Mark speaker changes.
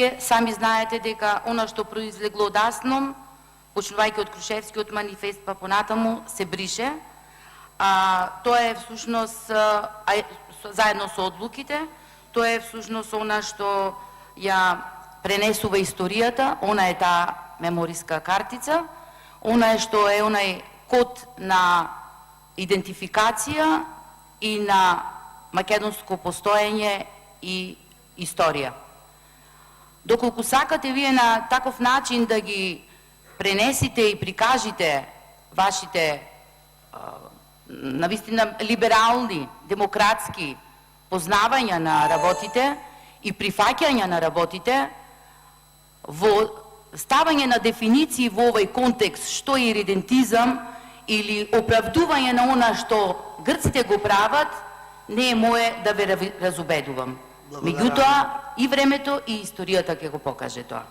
Speaker 1: Вие сами знаете дека она што произлегло одасном, почнувајќи од Крушевскиот манифест па понатаму, се брише. Тоа е всушност, заедно со одлуките, тоа е всушност она што ја пренесува историјата, она е таа мемориска картица, она е што е онај код на идентификација и на македонско постоење и историја. Доколку сакате вие на таков начин да ги пренесите и прикажите вашите навистина либерални, демократски познавања на работите и прифаќања на работите, во ставање на дефиниции во овој контекст што е иридентизам или оправдување на она што грците го прават, не е мое да ве разубедувам. Меѓутоа, и времето и историјата ќе го покаже тоа.